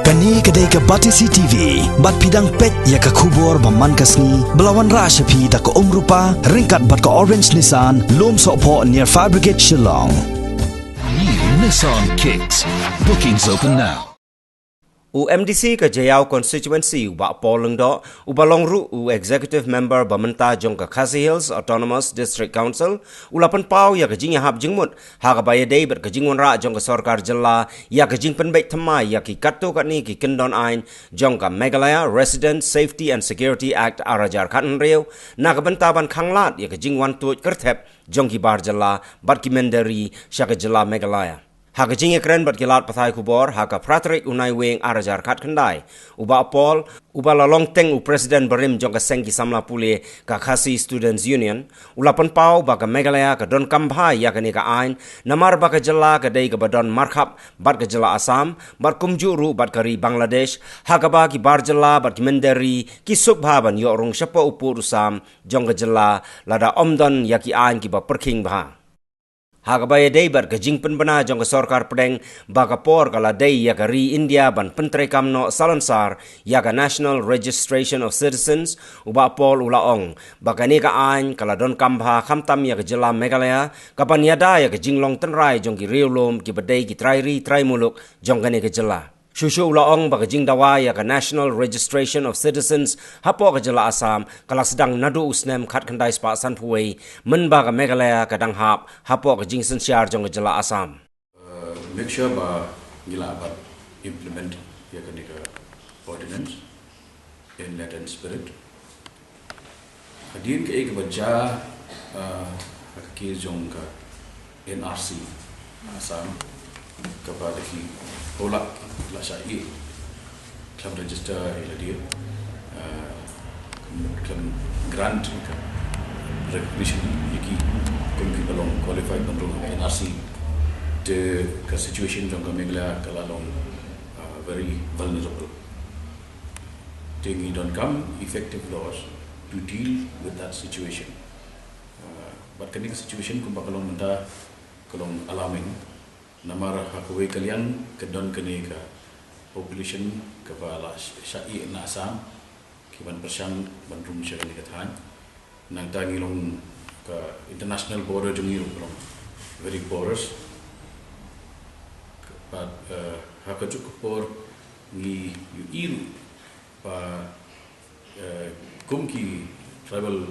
Kani kedai ke Batisi TV, bat pidang pet ya ke kubur baman kasni, belawan rashapi da ke rupa, ringkat bat ke orange Nissan, lom sokpo near Fire Brigade Shillong. New Nissan Kicks. Bookings open now. MDC ke Jayau constituency ubak polling do ubalong ru executive member bamenta jong ke Khasi Hills Autonomous District Council ulapan pau ya ke Ïahap Jingmut ha ke baya day ber ke Jingwon ra jong ke sarkar jilla ya ke Jingpynbeit Thymmai ya ki katto kat ni ki Kyndon ain jong ke Meghalaya Resident Safety and Security Act arajar khan riu na ke bentaban khanglat ya ke Jingwan tu kerthep jong ki bar jilla bat ki mendari sya ke jilla Meghalaya Haka jingi keren bat kilat pathai kubor, haka pratrik unai weng arajar kat kendai. Uba apol, uba lalong teng u presiden berim jong ka sengki samla pule ka Khasi Students Union. Ulapan pau baka Meghalaya ka don kambhai ya ka ni ka ain, namar baka jela ka day ka badon markhap bat ka jela Assam, bat kumjuru bat kari Bangladesh, haka ba ki bar jela bat ki menderi ki subhaban yo rong syapa upur usam jong ka jela lada omdon ya ki ain ki ba perking bha. Hagabaya day bar ke Jingpynbeit jong ke sarkar pedeng baka por kala day ya ke ri India ban pentre kamno salansar ya ke National Registration of Citizens uba pol ulaong baka ni ka ain kala don kambha khamtam ya ke jela Meghalaya kapan yada ya ke jinglong tenrai jong ki riulom ki badai ki trai ri trai muluk jong ka ni ke jela Shushu ulaong baka jingdawa ya ke National Registration of Citizens hapo ke jela Assam kala sedang nadu usnem khat khandai spa san puwei men baka Meghalaya kadang hap hapo ke jing sensiar jong ke jela Assam. Make sure ba gila apat implement ya ke ordinance in letter and spirit. Hadin ke ek baca ke jong ka NRC Assam kepada ki tolak la syai club register ila dia grant recognition iki kung belong qualified untuk NRC the situation jong Meghalaya kalalong very vulnerable taking don't come effective laws to deal with that situation but kani situation kung bakalong menta kalong alarming namar hakwe kalian kedon kene ka population ka bala syai na Assam kiban persyang bandung syai ni kathan nang tangilong ka international border jungi ro very porous but hakajuk por ni iru pa kumki tribal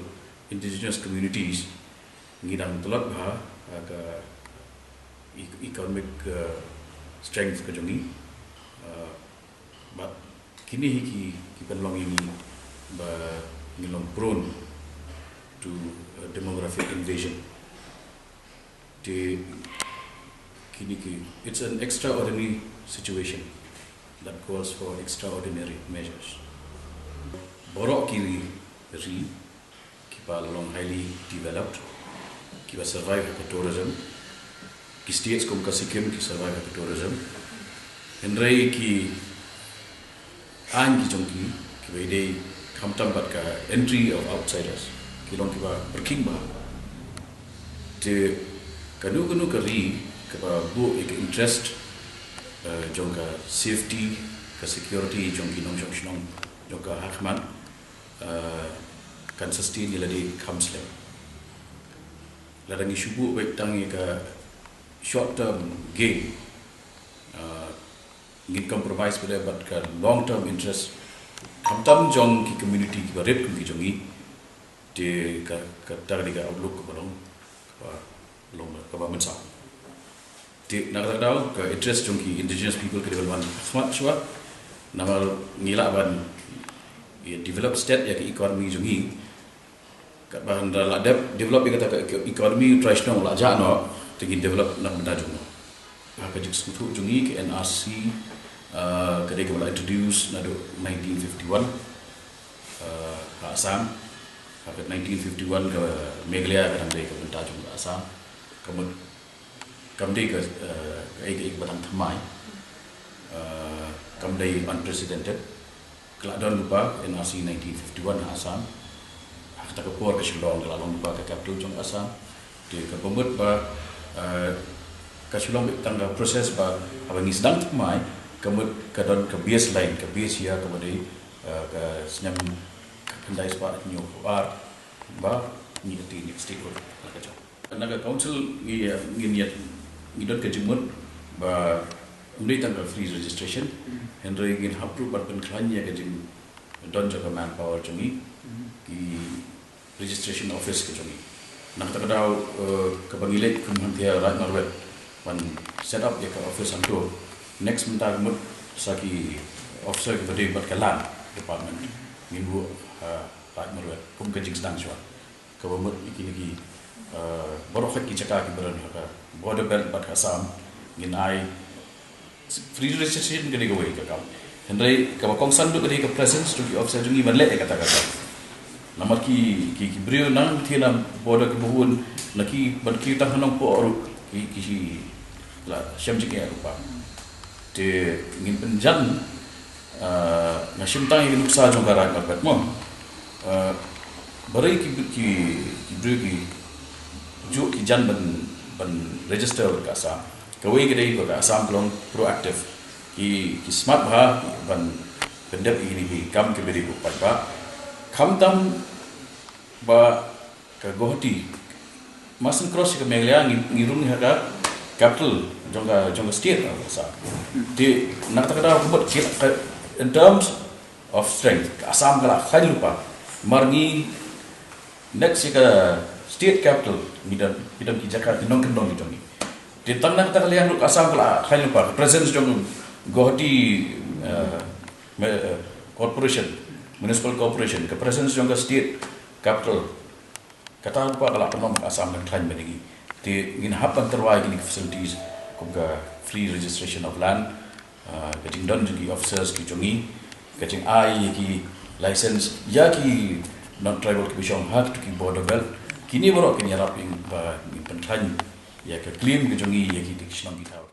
indigenous communities ngidang tulak bha ka economic strength ka jungi but kini ki penlong ini ba ngilong prone to demographic invasion the kini ki it's an extraordinary situation that calls for extraordinary measures borok kiri ri ki pa long highly developed ki ba survive ka tourism ki states kum ka Sikkim ki survive ka tourism henrei ki an ki jongki ki bede khamtam bat ka entry of outsiders ki long ki ba berking ba te kanu ka ri ka ba bu ek interest jongka safety ka security jongki nong jong jongka hakman kan sustain ila di kamsle ladang isubu wek tangi ka short term gain ngin compromise pada but ka long term interest kamtam jong ki community ki baret ki jongi de ka tar diga outlook ko long ka ba mensa de nagadau ka interest jong ki indigenous people ke level 1 smart shwa namal ngila ban develop state ya ki economy jongi ka bahan la develop ka economy traditional la ja no tingin develop nak benda jung ka juk sutu jungi ke NRC kadai ke introduce nado 1951 Assam ka 1951 ke Meghalaya ka dai ke benda jung Assam kamdai ke ek batang Thymmai kamdai unprecedented keladon lupa NRC 1951 Assam hak tak por ke Shillong keladon lupa ke capital jung Assam di ke pemut ba Kashulong tangga proses ba abang sedang Thymmai kemud kadon ke baseline ke base ya kemudian ke senyam kendai sepak nyu ar ba ni ti ni stakeholder ka jauh naga council ni dot ke Jingmut ba umri tanggal free registration Henry ingin approve ban klan ya ke Jing don jaga manpower jungi di registration office ke jungi nak tak tahu ke bangilek kementerian right norway ban set up ya ke office antu next mentag mut saki officer ke bade bat kalan department minggu right norway kum ke Jing sedang jua ke mut iki borok ki cakap ki beran ka border belt bat Assam ngin ai free registration ke digawe ke kam Henry ka kong sandu ke ke presence to officer jungi ban le kata-kata nama ki brio nang thina border ke buhun laki ban ki tang nang po ru ki la syam jike rupa te ngin penjan na syam tang ni nuksa jong garat bat mo barai ki brio ki ju ki jan ban register ka Assam kawai kedai ko ka Assam long proactive ki smart ba ban pendep ini bi kam ke beri ko ba kam tam ba ka gohti masin cross ke meglia ngirung ha capital jongga state sa di nak tak ada buat in terms of strength Assam kala khai lupa marni next ka state capital midam ki Jakarta di Kyndon itu ni di tanah kita lihat untuk Assam kala khai lupa presence jong gohti corporation municipal corporation ke presence jong state capital kata lupa kala penom Assam dan khai menigi di ngin hapan terwai gini facilities kumga free registration of land getting done jungi officers ki jungi getting ai ki license ya ki non tribal commission hak to ki border belt kini borok kini raping ba ni penthany ya ke claim ki jungi ya ki dikshong ki taw